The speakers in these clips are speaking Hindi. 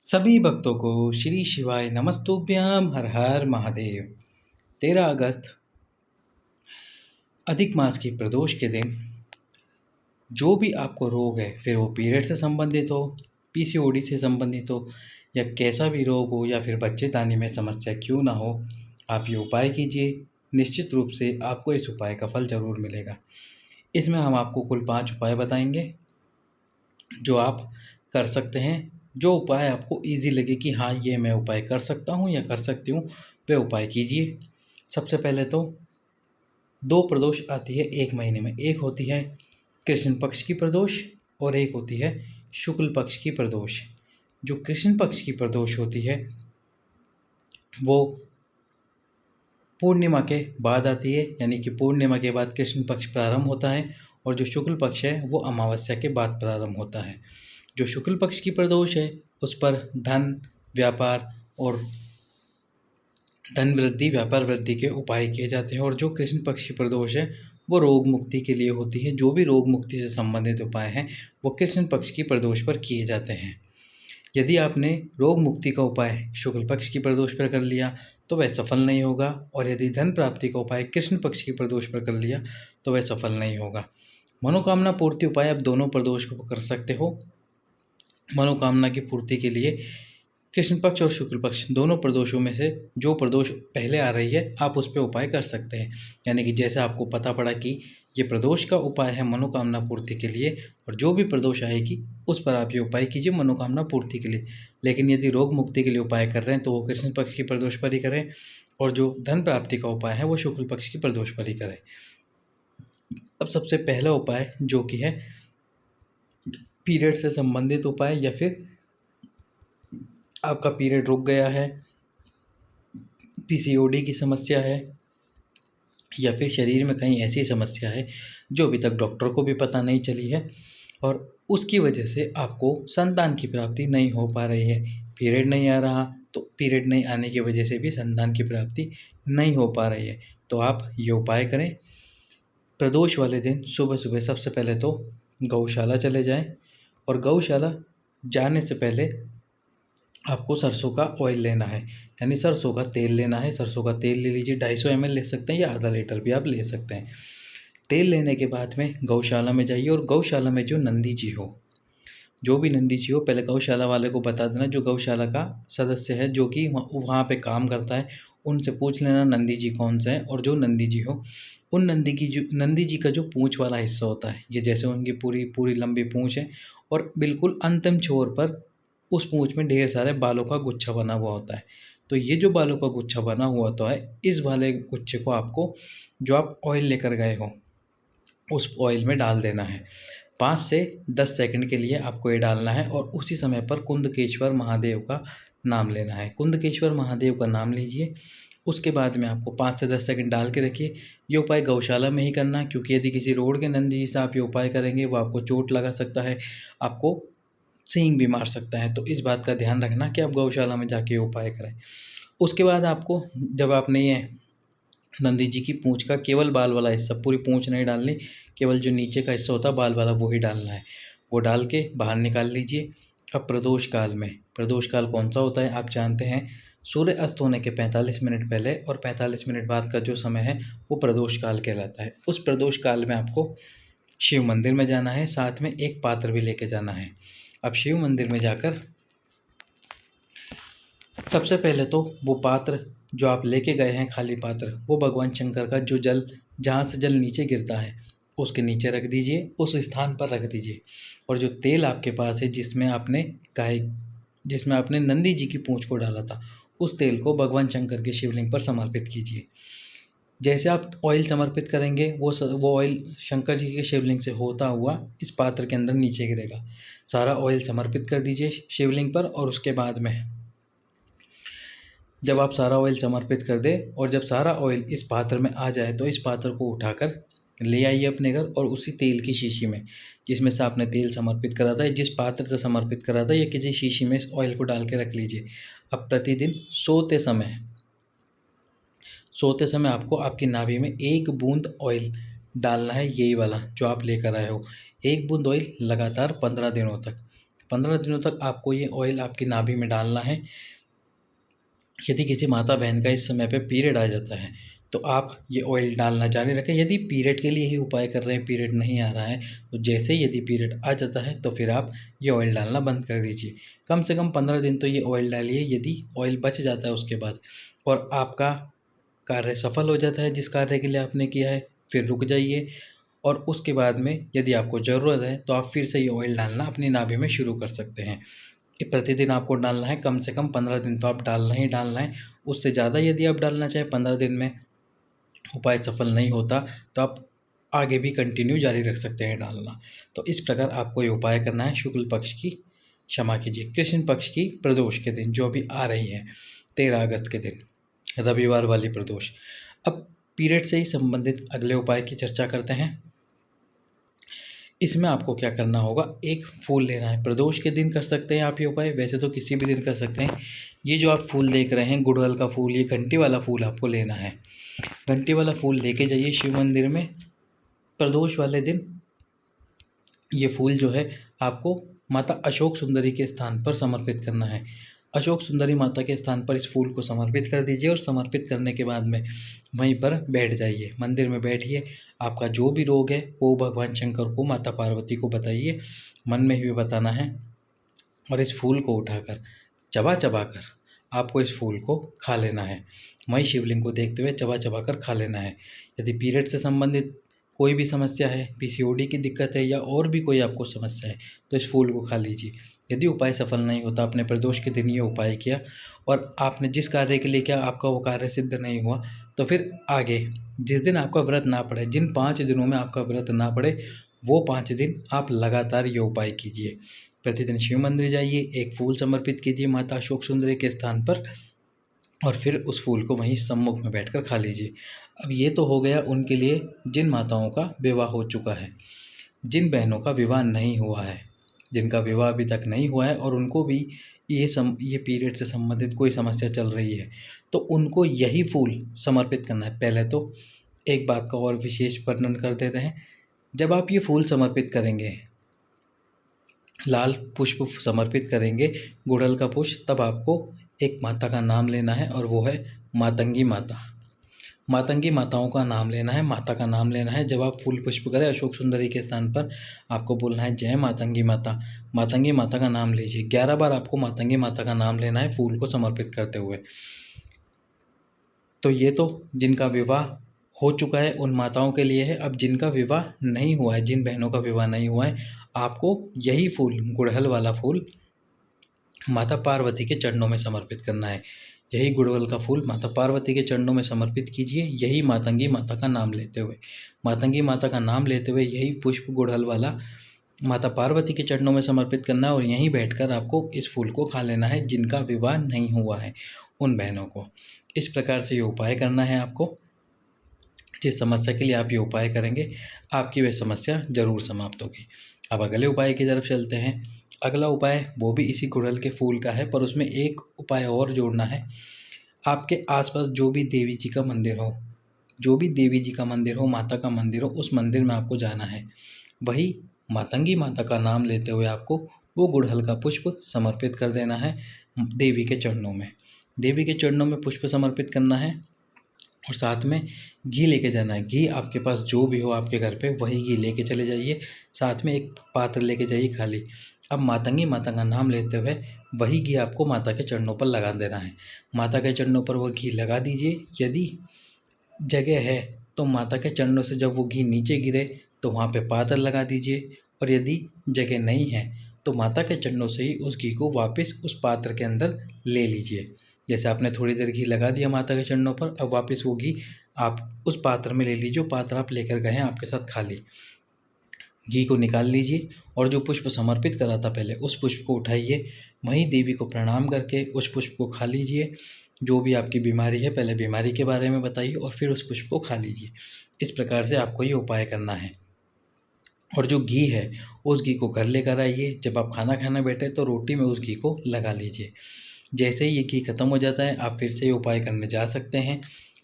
सभी भक्तों को श्री शिवाय नमस्तुभ्यं हर हर महादेव। 13 अगस्त अधिक मास की प्रदोष के दिन जो भी आपको रोग है, फिर वो पीरियड से संबंधित हो, पीसीओडी से संबंधित हो, या कैसा भी रोग हो, या फिर बच्चेदानी में समस्या क्यों ना हो, आप ये उपाय कीजिए। निश्चित रूप से आपको इस उपाय का फल ज़रूर मिलेगा। इसमें हम आपको कुल 5 उपाय बताएंगे जो आप कर सकते हैं। जो उपाय आपको ईज़ी लगे कि हाँ, ये मैं उपाय कर सकता हूँ या कर सकती हूँ, वे उपाय कीजिए। सबसे पहले तो 2 प्रदोष आती है 1 महीने में। एक होती है कृष्ण पक्ष की प्रदोष और एक होती है शुक्ल पक्ष की प्रदोष। जो कृष्ण पक्ष की प्रदोष होती है वो पूर्णिमा के बाद आती है, यानी कि पूर्णिमा के बाद कृष्ण पक्ष प्रारंभ होता है, और जो शुक्ल पक्ष है वो अमावस्या के बाद प्रारंभ होता है। जो शुक्ल पक्ष की प्रदोष है उस पर धन, व्यापार और धन वृद्धि, व्यापार वृद्धि के उपाय किए जाते हैं। और जो कृष्ण पक्ष की प्रदोष है वो रोग मुक्ति के लिए होती है। जो भी रोग मुक्ति से संबंधित उपाय हैं वो कृष्ण पक्ष की प्रदोष पर किए जाते हैं। यदि आपने रोग मुक्ति का उपाय शुक्ल पक्ष की प्रदोष पर कर लिया तो वह सफल नहीं होगा, और यदि धन प्राप्ति का उपाय कृष्ण पक्ष की प्रदोष पर कर लिया तो वह सफल नहीं होगा। मनोकामना पूर्ति उपाय आप दोनों प्रदोष को कर सकते हो। मनोकामना की पूर्ति के लिए कृष्ण पक्ष और शुक्ल पक्ष दोनों प्रदोषों में से जो प्रदोष पहले आ रही है आप उस पर उपाय कर सकते हैं। यानी कि जैसे आपको पता पड़ा कि ये प्रदोष का उपाय है मनोकामना पूर्ति के लिए, और जो भी प्रदोष आएगी उस पर आप ये उपाय कीजिए मनोकामना पूर्ति के लिए। लेकिन यदि रोग मुक्ति के लिए उपाय कर रहे हैं तो वो कृष्ण पक्ष की प्रदोष पर ही करें, और जो धन प्राप्ति का उपाय है वो शुक्ल पक्ष की प्रदोष पर ही करें। अब सबसे पहला उपाय जो कि है पीरियड से संबंधित उपाय, या फिर आपका पीरियड रुक गया है, पीसीओडी की समस्या है, या फिर शरीर में कहीं ऐसी समस्या है जो अभी तक डॉक्टर को भी पता नहीं चली है, और उसकी वजह से आपको संतान की प्राप्ति नहीं हो पा रही है। पीरियड नहीं आ रहा तो पीरियड नहीं आने की वजह से भी संतान की प्राप्ति नहीं हो पा रही है, तो आप ये उपाय करें। प्रदोष वाले दिन सुबह सुबह सबसे पहले तो गौशाला चले जाएं, और गौशाला जाने से पहले आपको सरसों का ऑयल लेना है, यानी सरसों का तेल लेना है। सरसों का तेल ले लीजिए, 250 ml ले सकते हैं या आधा लीटर भी आप ले सकते हैं। तेल लेने के बाद में गौशाला में जाइए, और गौशाला में जो नंदी जी हो, जो भी नंदी जी हो, पहले गौशाला वाले को बता देना, जो गौशाला का सदस्य है जो कि वहाँ पे काम करता है, उनसे पूछ लेना नंदी जी कौन से हैं। और जो नंदी जी हो उन नंदी जी का जो पूँछ वाला हिस्सा होता है, ये जैसे उनकी पूरी पूरी लंबी पूँछ है, और बिल्कुल अंतिम छोर पर उस पूँछ में ढेर सारे बालों का गुच्छा बना हुआ होता है। तो ये जो बालों का गुच्छा बना हुआ होता है, इस वाले गुच्छे को आपको जो आप ऑयल लेकर गए हो उस ऑयल में डाल देना है। 5 से 10 सेकंड के लिए आपको ये डालना है, और उसी समय पर कुंदकेश्वर महादेव का नाम लेना है। कुंदकेश्वर महादेव का नाम लीजिए। उसके बाद में आपको 5 से 10 सेकंड डाल के रखिए। ये उपाय गौशाला में ही करना, क्योंकि यदि किसी रोड के नंदी जी से आप ये उपाय करेंगे वो आपको चोट लगा सकता है, आपको सींग भी मार सकता है। तो इस बात का ध्यान रखना कि आप गौशाला में जाके ये उपाय करें। उसके बाद आपको, जब आपने ये नंदी जी की पूँछ का केवल बाल वाला हिस्सा, पूरी पूँछ नहीं डालनी, केवल जो नीचे का हिस्सा होता है बाल वाला वो ही डालना है, वो डाल के बाहर निकाल लीजिए। अब प्रदोष काल में, प्रदोष काल कौन सा होता है आप जानते हैं, सूर्य अस्त होने के 45 मिनट पहले और 45 मिनट बाद का जो समय है वो प्रदोष काल कहलाता है। उस प्रदोष काल में आपको शिव मंदिर में जाना है, साथ में एक पात्र भी लेके जाना है। अब शिव मंदिर में जाकर सबसे पहले तो वो पात्र जो आप लेके गए हैं, खाली पात्र, वो भगवान शंकर का जो जल, जहाँ से जल नीचे गिरता है उसके नीचे रख दीजिए, उस स्थान पर रख दीजिए। और जो तेल आपके पास है जिसमें आपने नंदी जी की पूँछ को डाला था, उस तेल को भगवान शंकर के शिवलिंग पर समर्पित कीजिए। जैसे आप ऑयल समर्पित करेंगे वो ऑयल शंकर जी के शिवलिंग से होता हुआ इस पात्र के अंदर नीचे गिरेगा। सारा ऑयल समर्पित कर दीजिए शिवलिंग पर, और उसके बाद में जब आप सारा ऑयल समर्पित कर दें और जब सारा ऑयल इस पात्र में आ जाए तो इस पात्र को उठाकर ले आइए अपने घर, और उसी तेल की शीशी में जिसमें से आपने तेल समर्पित करा था, जिस पात्र से समर्पित करा था, या किसी शीशी में इस ऑयल को डाल के रख लीजिए। अब प्रतिदिन सोते समय आपको आपकी नाभि में 1 बूंद ऑयल डालना है, यही वाला जो आप लेकर आए हो। 1 बूंद ऑयल लगातार 15 दिनों तक। 15 दिनों तक आपको ये ऑयल आपकी नाभि में डालना है। यदि किसी माता बहन का इस समय पे पीरियड आ जाता है तो आप ये ऑयल डालना जारी रखें। यदि पीरियड के लिए ही उपाय कर रहे हैं, पीरियड नहीं आ रहा है, तो जैसे ही यदि पीरियड आ जाता है तो फिर आप ये ऑयल डालना बंद कर दीजिए। कम से कम 15 दिन तो ये ऑयल डालिए। यदि ऑयल बच जाता है उसके बाद और आपका कार्य सफल हो जाता है जिस कार्य के लिए आपने किया है, फिर रुक जाइए और उसके बाद में यदि आपको ज़रूरत है तो आप फिर से ये ऑयल डालना अपनी नाभि में शुरू कर सकते हैं। ये प्रतिदिन आपको डालना है, कम से कम 15 दिन तो आप डालना ही डालना है। उससे ज़्यादा यदि आप डालना चाहें, 15 दिन में उपाय सफल नहीं होता तो आप आगे भी कंटिन्यू जारी रख सकते हैं डालना। तो इस प्रकार आपको ये उपाय करना है शुक्ल पक्ष की, क्षमा कीजिए, कृष्ण पक्ष की प्रदोष के दिन, जो अभी आ रही है 13 अगस्त के दिन, रविवार वाली प्रदोष। अब पीरियड से ही संबंधित अगले उपाय की चर्चा करते हैं। इसमें आपको क्या करना होगा, एक फूल लेना है। प्रदोष के दिन कर सकते हैं आप ये उपाय, वैसे तो किसी भी दिन कर सकते हैं। ये जो आप फूल देख रहे हैं गुड़हल का फूल, ये घंटी वाला फूल आपको लेना है। घंटी वाला फूल लेके जाइए शिव मंदिर में। प्रदोष वाले दिन ये फूल जो है आपको माता अशोक सुंदरी के स्थान पर समर्पित करना है। अशोक सुंदरी माता के स्थान पर इस फूल को समर्पित कर दीजिए और समर्पित करने के बाद में वहीं पर बैठ जाइए, मंदिर में बैठिए। आपका जो भी रोग है वो भगवान शंकर को, माता पार्वती को बताइए, मन में भी बताना है। और इस फूल को उठाकर चबा चबा कर आपको इस फूल को खा लेना है। वहीं शिवलिंग को देखते हुए चबा चबा कर खा लेना है। यदि पीरियड से संबंधित कोई भी समस्या है, पीसीओडी की दिक्कत है या और भी कोई आपको समस्या है, तो इस फूल को खा लीजिए। यदि उपाय सफल नहीं होता, आपने प्रदोष के दिन ये उपाय किया और आपने जिस कार्य के लिए किया आपका वो कार्य सिद्ध नहीं हुआ, तो फिर आगे जिस दिन आपका व्रत ना पड़े, जिन 5 दिनों में आपका व्रत ना पड़े, वो 5 दिन आप लगातार ये उपाय कीजिए। प्रतिदिन शिव मंदिर जाइए, एक फूल समर्पित कीजिए माता अशोक सुंदरी के स्थान पर और फिर उस फूल को वहीं सम्मुख में बैठकर खा लीजिए। अब ये तो हो गया उनके लिए जिन माताओं का विवाह हो चुका है। जिन बहनों का विवाह नहीं हुआ है, जिनका विवाह अभी तक नहीं हुआ है और उनको भी ये पीरियड से संबंधित कोई समस्या चल रही है, तो उनको यही फूल समर्पित करना है। पहले तो एक बात का और विशेष वर्णन कर देते हैं। जब आप ये फूल समर्पित करेंगे, लाल पुष्प समर्पित करेंगे, गुड़हल का पुष्प, तब आपको एक माता का नाम लेना है और वो है मातंगी माता। मातंगी माताओं का नाम लेना है, माता का नाम लेना है। जब आप फूल पुष्प करें अशोक सुंदरी के स्थान पर, आपको बोलना है जय मातंगी माता। मातंगी माता का नाम लीजिए। 11 बार आपको मातंगी माता का नाम लेना है फूल को समर्पित करते हुए। तो ये तो जिनका विवाह हो चुका है उन माताओं के लिए है। अब जिनका विवाह नहीं हुआ है, जिन बहनों का विवाह नहीं हुआ है, आपको यही फूल, गुड़हल वाला फूल, माता पार्वती के चरणों में समर्पित करना है। यही गुड़हल का फूल माता पार्वती के चरणों में समर्पित कीजिए, यही मातंगी माता का नाम लेते हुए। मातंगी माता का नाम लेते हुए यही पुष्प गुड़हल वाला माता पार्वती के चरणों में समर्पित करना है और यहीं बैठकर आपको इस फूल को खा लेना है, जिनका विवाह नहीं हुआ है उन बहनों को। इस प्रकार से ये उपाय करना है आपको। जिस समस्या के लिए आप ये उपाय करेंगे, आपकी वह समस्या जरूर समाप्त होगी। अब अगले उपाय की तरफ चलते हैं। अगला उपाय वो भी इसी गुड़हल के फूल का है, पर उसमें एक उपाय और जोड़ना है। आपके आसपास जो भी देवी जी का मंदिर हो, जो भी देवी जी का मंदिर हो, माता का मंदिर हो, उस मंदिर में आपको जाना है। वही मातंगी माता का नाम लेते हुए आपको वो गुड़हल का पुष्प समर्पित कर देना है देवी के चरणों में। देवी के चरणों में पुष्प समर्पित करना है और साथ में घी लेके जाना है। घी आपके पास जो भी हो आपके घर पे, वही घी लेके चले जाइए। साथ में एक पात्र लेके जाइए खाली। अब मातंगी माता का नाम लेते हुए वही घी आपको माता के चरणों पर लगा देना है। माता के चरणों पर वो घी लगा दीजिए। यदि जगह है तो माता के चरणों से जब वो घी नीचे गिरे तो वहाँ पे पात्र लगा दीजिए, और यदि जगह नहीं है तो माता के चरणों से ही उस घी को वापस उस पात्र के अंदर ले लीजिए। जैसे आपने थोड़ी देर घी लगा दिया माता के चरणों पर, अब वापस वो घी आप उस पात्र में ले लीजिए, जो पात्र आप लेकर गए हैं आपके साथ खाली। घी को निकाल लीजिए और जो पुष्प समर्पित करा था पहले, उस पुष्प को उठाइए, वहीं देवी को प्रणाम करके उस पुष्प को खा लीजिए। जो भी आपकी बीमारी है पहले बीमारी के बारे में बताइए और फिर उस पुष्प को खा लीजिए। इस प्रकार से आपको ये उपाय करना है। और जो घी है उस घी को घर लेकर आइए। जब आप खाना खाने बैठे तो रोटी में उस घी को लगा लीजिए। जैसे ही ये घी खत्म हो जाता है, आप फिर से ये उपाय करने जा सकते हैं।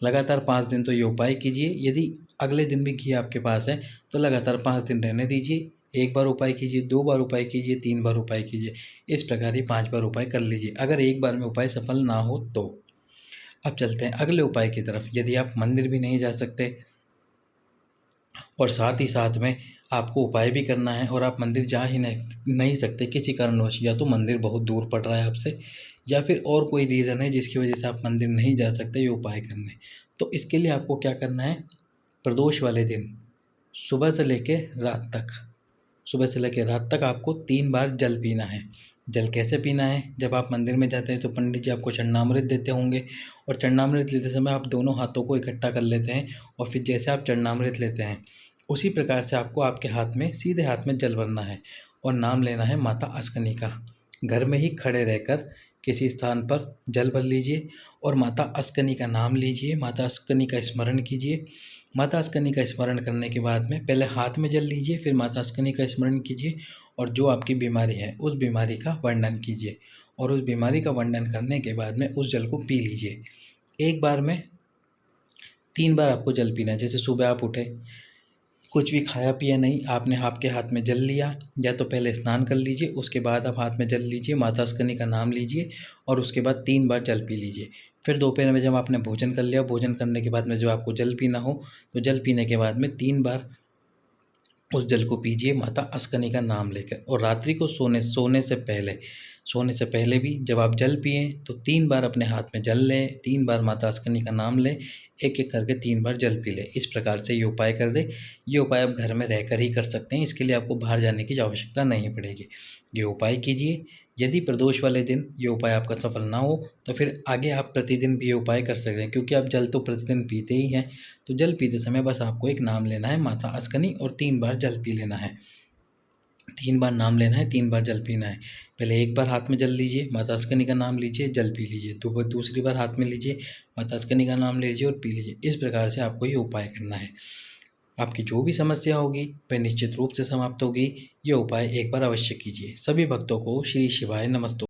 लगातार 5 दिन तो ये उपाय कीजिए। यदि अगले दिन भी घी आपके पास है तो लगातार 5 दिन रहने दीजिए। 1 बार उपाय कीजिए, 2 बार उपाय कीजिए, 3 बार उपाय कीजिए। इस प्रकार ही 5 बार उपाय कर लीजिए, अगर एक बार में उपाय सफल ना हो तो। अब चलते हैं अगले उपाय की तरफ। यदि आप मंदिर भी नहीं जा सकते और साथ ही साथ में आपको उपाय भी करना है और आप मंदिर जा ही नहीं सकते किसी कारणवश, या तो मंदिर बहुत दूर पड़ रहा है आपसे, या फिर और कोई रीज़न है जिसकी वजह से आप मंदिर नहीं जा सकते ये उपाय करने, तो इसके लिए आपको क्या करना है, प्रदोष वाले दिन सुबह से लेके रात तक सुबह से लेकर रात तक आपको 3 बार जल पीना है। जल कैसे पीना है, जब आप मंदिर में जाते हैं तो पंडित जी आपको चरणामृत देते होंगे, और चरणामृत लेते समय आप दोनों हाथों को इकट्ठा कर लेते हैं, और फिर जैसे आप चरणामृत लेते हैं उसी प्रकार से आपको आपके हाथ में, सीधे हाथ में जल भरना है और नाम लेना है माता अस्कनी का। घर में ही खड़े रहकर किसी स्थान पर जल भर लीजिए और माता अस्कनी का नाम लीजिए, माता अस्कनी का स्मरण कीजिए। माता अस्कनी का स्मरण करने के बाद में पहले हाथ में जल लीजिए, फिर माता अस्कनी का स्मरण कीजिए, और जो आपकी बीमारी है उस बीमारी का वर्णन कीजिए, और उस बीमारी का वर्णन करने के बाद में उस जल को पी लीजिए। एक बार में 3 बार आपको जल पीना है। जैसे सुबह आप उठे, कुछ भी खाया पिया नहीं, आपने आपके हाथ में जल लिया, या तो पहले स्नान कर लीजिए, उसके बाद आप हाथ में जल लीजिए, माता अस्कनी का नाम लीजिए, और उसके बाद 3 बार जल पी लीजिए। फिर दोपहर में जब आपने भोजन कर लिया, भोजन करने के बाद में जब आपको जल पीना हो, तो जल पीने के बाद में 3 बार उस जल को पीजिए माता अस्कनी का नाम लेकर। और रात्रि को सोने से पहले भी जब आप जल पिएँ तो 3 बार अपने हाथ में जल लें, 3 बार माता अस्कनी का नाम लें, एक-एक करके 3 बार जल पी लें। इस प्रकार से ये उपाय कर दें। ये उपाय आप घर में रहकर ही कर सकते हैं, इसके लिए आपको बाहर जाने की आवश्यकता नहीं पड़ेगी। ये उपाय कीजिए। यदि प्रदोष वाले दिन ये उपाय आपका सफल ना हो तो फिर आगे आप प्रतिदिन भी ये उपाय कर सकते हैं, क्योंकि आप जल तो प्रतिदिन पीते ही हैं। तो जल पीते समय बस आपको एक नाम लेना है माता अस्कनी, और 3 बार जल पी लेना है। 3 बार नाम लेना है, 3 बार जल पीना है। पहले एक बार हाथ में जल लीजिए, माता अस्कनी का नाम लीजिए, जल पी लीजिए। दूसरी बार हाथ में लीजिए, माता अस्कनी का नाम लीजिए और पी लीजिए। इस प्रकार से आपको ये उपाय करना है। आपकी जो भी समस्या होगी वह निश्चित रूप से समाप्त होगी। ये उपाय एक बार अवश्य कीजिए। सभी भक्तों को श्री शिवाय नमस्तु।